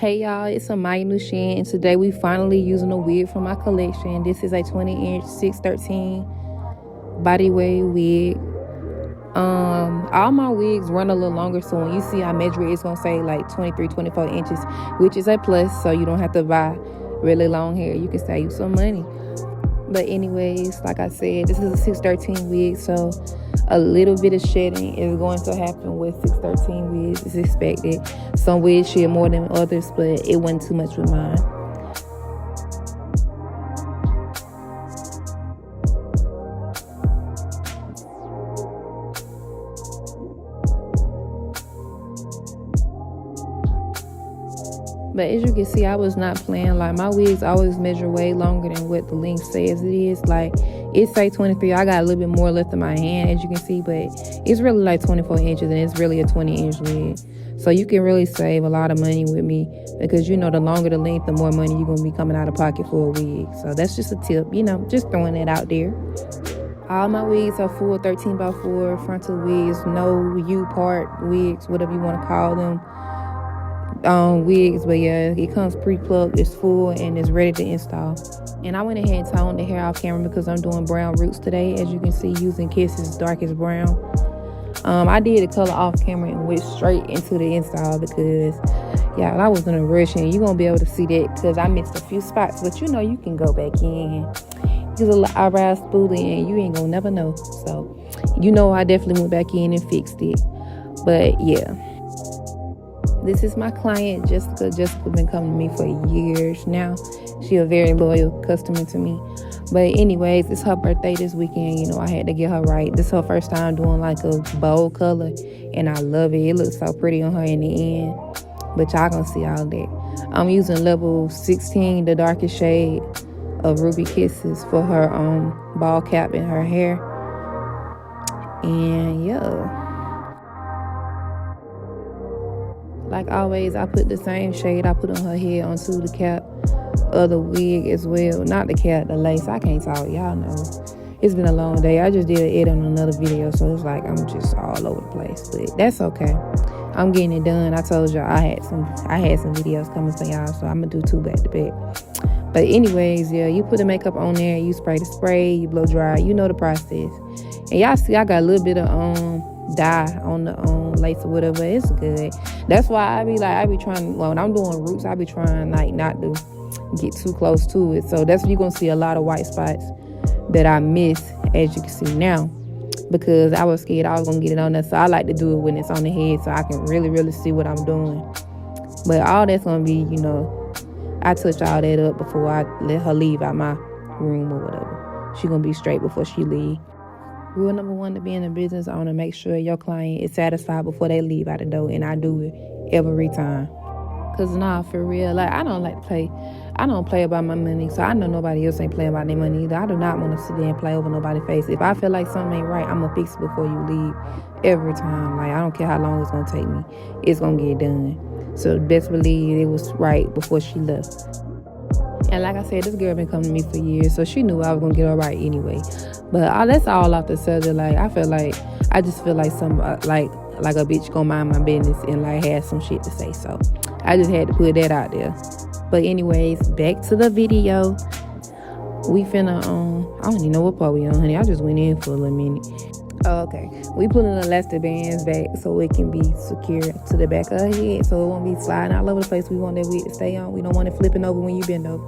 Hey y'all, it's Amaya Nushin, and today we finally using a wig from my collection. This is a 20-inch 613 body weight wig. All my wigs run a little longer, so when you see I measure it, it's gonna say like 23, 24 inches, which is a plus, so you don't have to buy really long hair. You can save you some money. But anyways, like I said, this is a 613 wig, so a little bit of shedding is going to happen with 613 wigs. It's expected. Some wigs shed more than others, but it wasn't too much with mine. But as you can see, I was not playing. Like, my wigs always measure way longer than what the length says it is. Like, it say 23. I got a little bit more left in my hand, as you can see, but it's really like 24 inches, and it's really a 20-inch wig. So you can really save a lot of money with me, because the longer the length, the more money you're going to be coming out of pocket for a wig. So that's just a tip, just throwing it out there. All my wigs are full 13x4 frontal wigs, no U-part wigs, whatever you want to call them. Wigs, but yeah, it comes pre-plucked, it's full, and it's ready to install. And I went ahead and toned the hair off camera because I'm doing brown roots today, as you can see, using Kisses darkest brown. I did the color off camera and went straight into the install because I was in a rush, and you're gonna be able to see that because I missed a few spots, but you can go back in, use a little eyebrow spoolie, and you ain't gonna never know. So I definitely went back in and fixed it. But yeah, this is my client, Jessica. Jessica been coming to me for years now. She a very loyal customer to me. But anyways, it's her birthday this weekend. I had to get her right. This is her first time doing like a bold color, and I love it. It looks so pretty on her in the end. But y'all gonna see all that. I'm using level 16, the darkest shade of Ruby Kisses for her ball cap in her hair. And yeah. Like always, I put the same shade I put on her head onto the cap of the wig as well. Not the cap, the lace. I can't talk. Y'all know. It's been a long day. I just did an edit on another video, so it's like I'm just all over the place. But that's okay. I'm getting it done. I told y'all I had some videos coming for y'all, so I'm going to do 2 back to back. But anyways, yeah, you put the makeup on there, you spray the spray, you blow dry. You know the process. And y'all see I got a little bit of dye on the lace or whatever. It's good. That's why I be trying, when I'm doing roots, I be trying like not to get too close to it. So that's when you're gonna see a lot of white spots that I miss, as you can see now, because I was scared I was gonna get it on there. So I like to do it when it's on the head, so I can really see what I'm doing. But all that's gonna be, I touch all that up before I let her leave out my room or whatever. She gonna be straight before she leave. Rule number 1 to be in a business owner: make sure your client is satisfied before they leave out the door. And I do it every time. Cause for real, like I don't play about my money, so I know nobody else ain't playing about their money either. I do not want to sit there and play over nobody's face. If I feel like something ain't right, I'm gonna fix it before you leave every time. Like, I don't care how long it's gonna take me, it's gonna get done. So best believe it was right before she left. And like I said, this girl been coming to me for years, so she knew I was gonna get her right anyway. But that's all off the subject. Like, I just feel like some like a bitch gonna mind my business and like have some shit to say. So I just had to put that out there. But anyways, back to the video. We finna I don't even know what part we on, honey. I just went in for a little minute. Oh, okay. We putting the elastic bands back so it can be secured to the back of her head, so it won't be sliding all over the place. We want that wig to stay on. We don't want it flipping over when you bend over.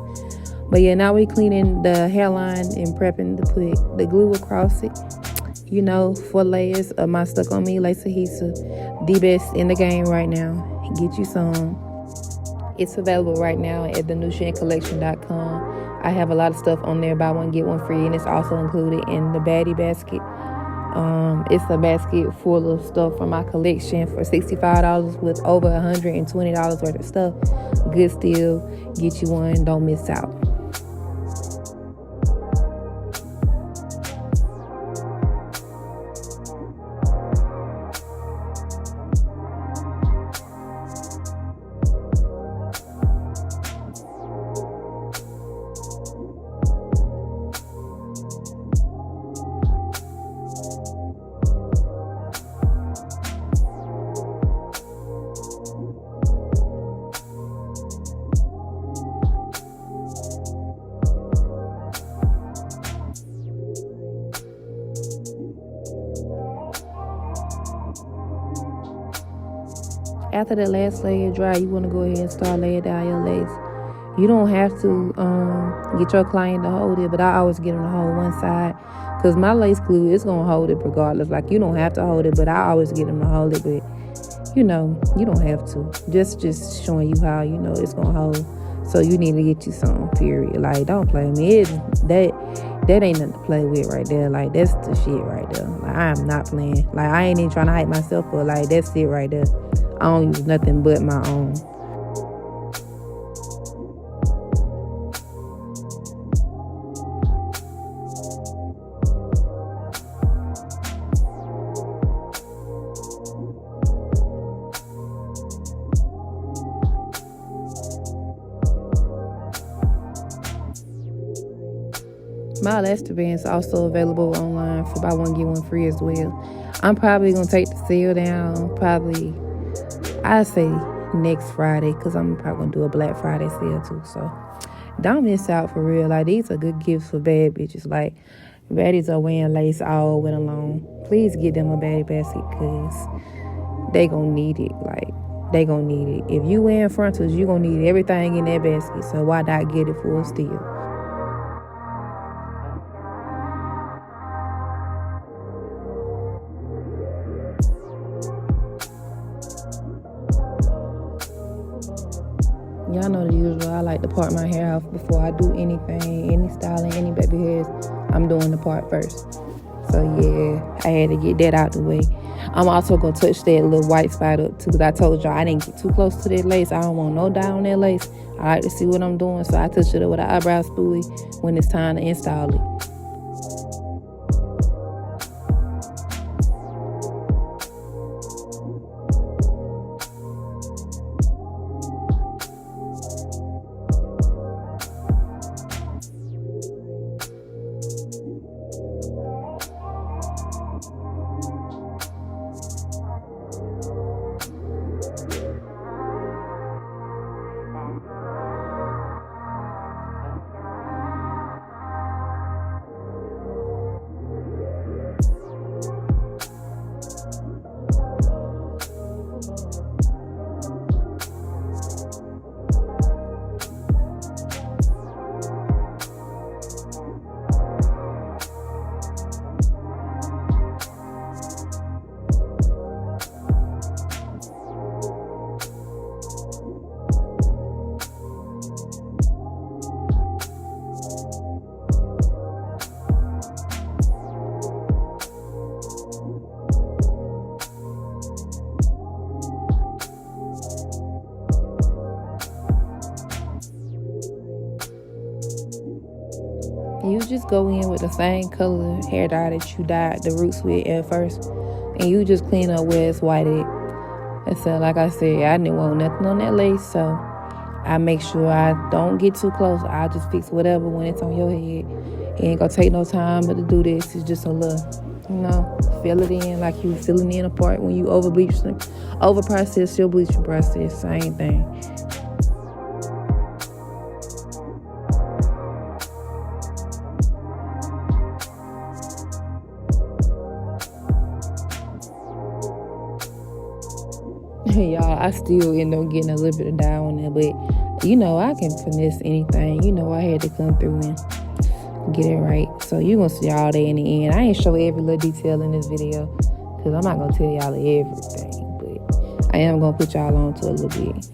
But yeah, now we cleaning the hairline and prepping to put the glue across it. 4 layers of my Stuck On Me lace adhesive, the best in the game right now. Get you some. It's available right now at thenewshincollection.com. I have a lot of stuff on there, buy one get one free, and it's also included in the baddie basket. It's a basket full of stuff from my collection for $65 with over $120 worth of stuff. Good steal. Get you one. Don't miss out. after that last layer dry, you want to go ahead and start laying down your lace. You don't have to get your client to hold it, but I always get them to hold one side because my lace glue is going to hold it regardless. Like, you don't have to hold it, but I always get them to hold it. But, you know, you don't have to. Just showing you how, you know, it's going to hold. So you need to get you something, period. Like, don't play with me. That ain't nothing to play with right there. Like, that's the shit right there. Like, I am not playing. Like, I ain't even trying to hype myself up. Like, that's it right there. I don't use nothing but my own. My elastic band is also available online for buy one, get one free as well. I'm probably going to take the sale down I say next Friday because I'm probably going to do a Black Friday sale too. So don't miss out for real. Like, these are good gifts for bad bitches. Like, baddies are wearing lace all winter long. Please get them a baddie basket because they going to need it. Like, they going to need it. If you wearing frontals, you going to need everything in that basket. So why not get it for a steal? Y'all know the usual. I like to part my hair off before I do anything, any styling, any baby hairs. I'm doing the part first. So yeah, I had to get that out the way. I'm also going to touch that little white spot up too because I told y'all I didn't get too close to that lace. I don't want no dye on that lace. I like to see what I'm doing, so I touch it up with an eyebrow spoolie when it's time to install it. You just go in with the same color hair dye that you dyed the roots with at first, and you just clean up where it's whited. And so, like I said, I didn't want nothing on that lace, so I make sure I don't get too close. I just fix whatever when it's on your head. It ain't gonna take no time but to do this. It's just a little, fill it in like you filling in a part when you over process your bleaching process. Same thing. Y'all, I still end up getting a little bit of dye on there, but I can finesse anything. I had to come through and get it right. So you're gonna see all that in the end. I ain't show every little detail in this video because I'm not gonna tell y'all everything, but I am gonna put y'all on to a little bit.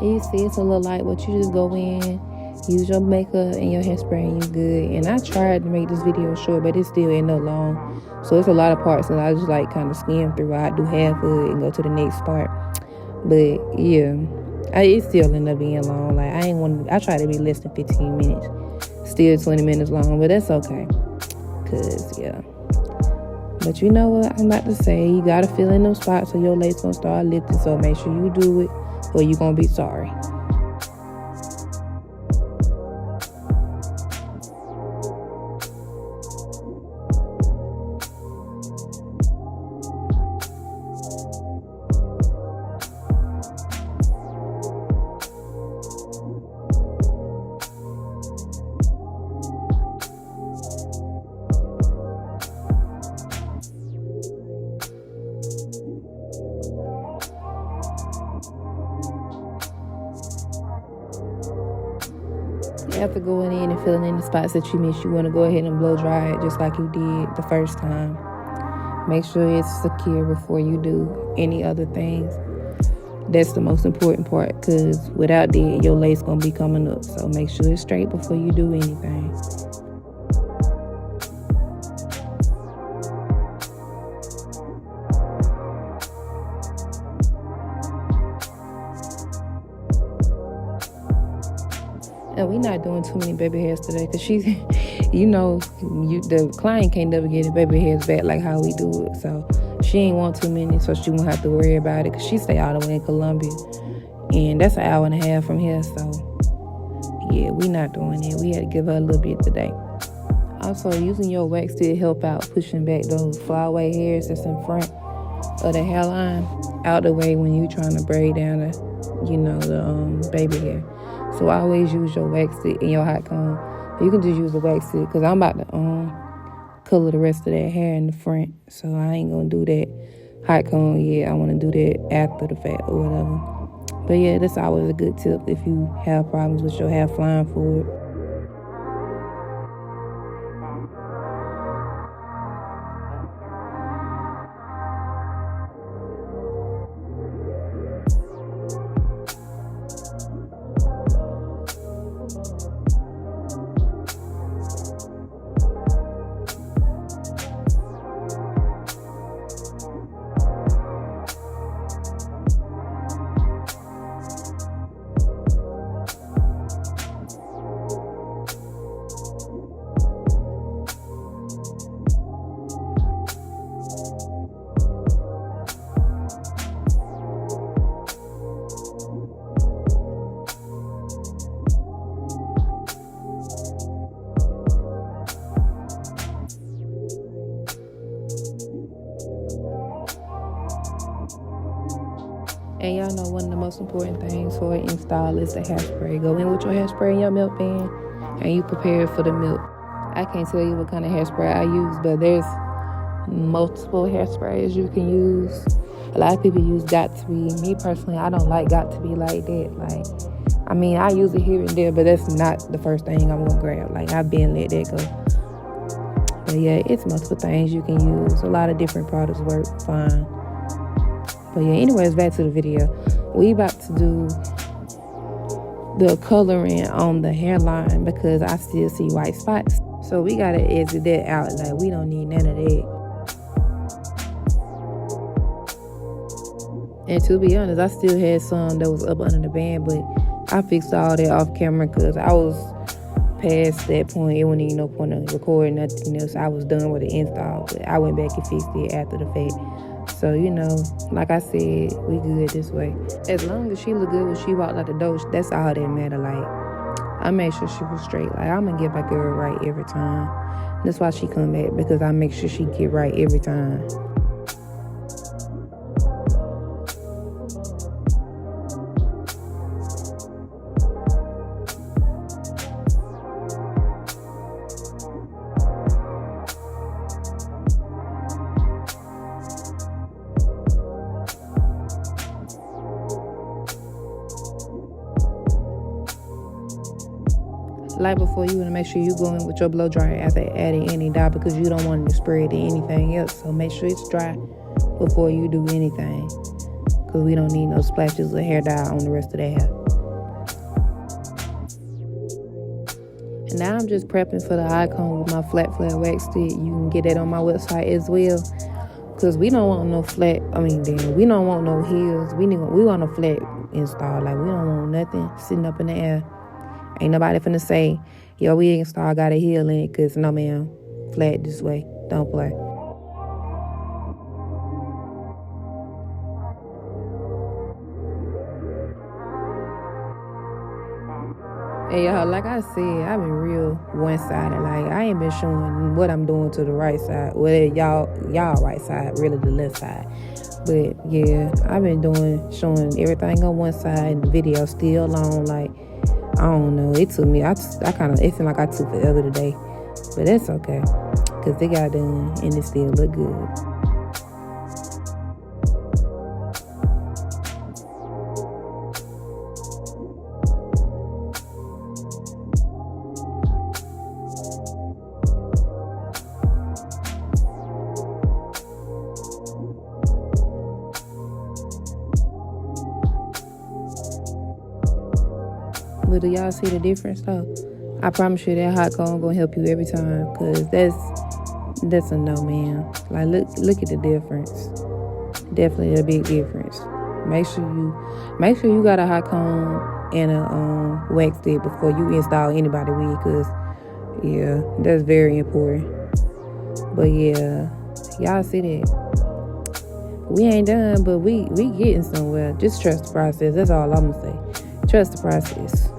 And you see it's a little light, but you just go in, use your makeup and your hairspray and you good. And I tried to make this video short, but it still ended up long. So it's a lot of parts and I just like kind of skim through. I do half of it and go to the next part. But yeah, it still ended up being long. Like I tried to be less than 15 minutes. Still 20 minutes long, but that's okay. Cause yeah. But you know what I'm about to say, you gotta fill in those spots or your lace gonna start lifting. So make sure you do it or you're gonna be sorry. After going in and filling in the spots that you missed, you want to go ahead and blow dry it just like you did the first time. Make sure it's secure before you do any other things. That's the most important part, because without that, your lace going to be coming up. So make sure it's straight before you do anything. And we're not doing too many baby hairs today because she's, the client can't never get the baby hairs back like how we do it. So she ain't want too many, so she won't have to worry about it because she stay all the way in Columbia. And that's an hour and a half from here. So yeah, we not doing it. We had to give her a little bit today. Also, using your wax to help out pushing back those flyaway hairs that's in front of the hairline out the way when you trying to braid down the baby hair. So always use your wax stick and your hot comb. You can just use the wax stick because I'm about to color the rest of that hair in the front. So I ain't going to do that hot comb yet. I want to do that after the fact or whatever. But yeah, that's always a good tip if you have problems with your hair flying forward. And y'all know one of the most important things for an install is the hairspray. Go in with your hairspray and your milk pen, and you prepare for the milk. I can't tell you what kind of hairspray I use, but there's multiple hairsprays you can use. A lot of people use Got to Be. Me personally, I don't like Got to Be like that. I use it here and there, but that's not the first thing I'm gonna grab. I've been let that go. But yeah, it's multiple things you can use. A lot of different products work fine. But yeah, anyways, back to the video. We about to do the coloring on the hairline because I still see white spots. So we gotta exit that out. We don't need none of that. And to be honest, I still had some that was up under the band, but I fixed all that off camera because I was past that point. It wasn't even no point of recording nothing else. I was done with the install, but I went back and fixed it after the fact. So, like I said, we good this way. As long as she look good when she walked out the door, that's all that matter. I made sure she was straight. I'm going to get my girl right every time. That's why she come back, because I make sure she get right every time. Before, you want to make sure you go in with your blow dryer after adding any dye, because you don't want it to spread to anything else. So make sure it's dry before you do anything, because we don't need no splashes of hair dye on the rest of the hair. And now I'm just prepping for the icon with my flat wax stick. You can get that on my website as well. Because we don't want no we don't want no heels. We want a flat install. Like, we don't want nothing sitting up in the air. Ain't nobody finna say, yo, Wig Install got a heel in it. Because, no, ma'am, flat this way. Don't play. And y'all, like I said, I've been real one-sided. Like, I ain't been showing what I'm doing to the right side. Well, y'all right side, really the left side. But yeah, I've been showing everything on one side, and the video still long. Like, I don't know. It took me. It seemed like I took forever today, but that's okay, cause they got done and it still look good. But do y'all see the difference though? I promise you that hot comb gonna help you every time, cause that's a no, man. Like, look at the difference. Definitely a big difference. Make sure you got a hot comb and a wax stick before you install anybody wig, cause yeah, that's very important. But yeah, y'all see that? We ain't done, but we getting somewhere. Just trust the process. That's all I'm gonna say. Trust the process.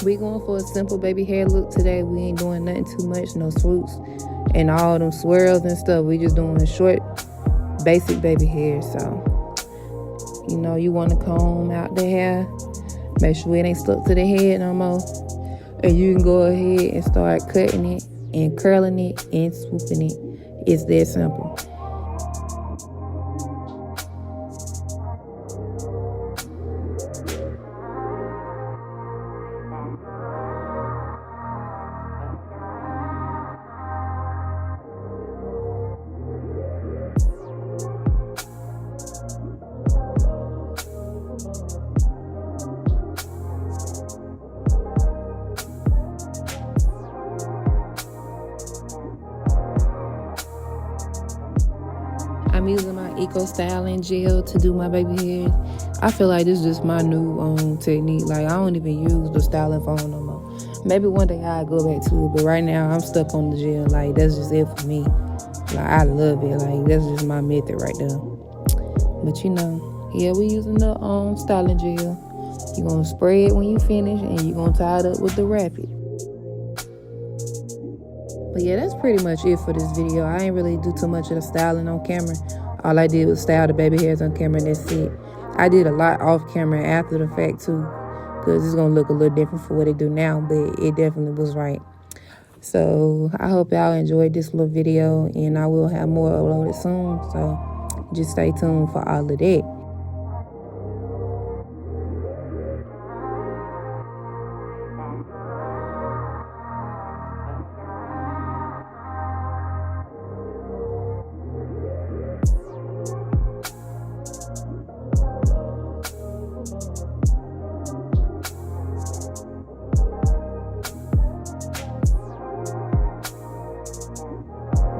We going for a simple baby hair look today. We ain't doing nothing too much, no swoops and all them swirls and stuff. We just doing short, basic baby hair. So, you want to comb out the hair. Make sure it ain't stuck to the head no more. And you can go ahead and start cutting it and curling it and swooping it. It's that simple. I'm using my Eco Styling Gel to do my baby hairs. I feel like this is just my new technique. Like, I don't even use the styling foam no more. Maybe one day I'll go back to it, but right now I'm stuck on the gel. Like, that's just it for me. Like, I love it. Like, that's just my method right there. But yeah, we using the styling gel. You're gonna spray it when you finish, and you're gonna tie it up with the Rapid. But yeah, that's pretty much it for this video. I ain't really do too much of the styling on camera. All I did was style the baby hairs on camera, and that's it. I did a lot off camera after the fact too, because it's gonna look a little different for what it do now, but it definitely was right. So I hope y'all enjoyed this little video, and I will have more uploaded soon. So just stay tuned for all of that.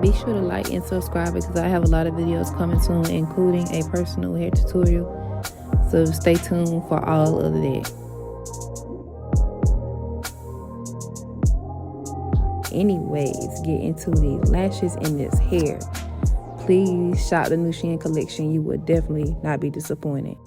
Be sure to like and subscribe, because I have a lot of videos coming soon, including a personal hair tutorial. So stay tuned for all of that. Anyways, get into these lashes and this hair. Please shop the new Shein collection. You will definitely not be disappointed.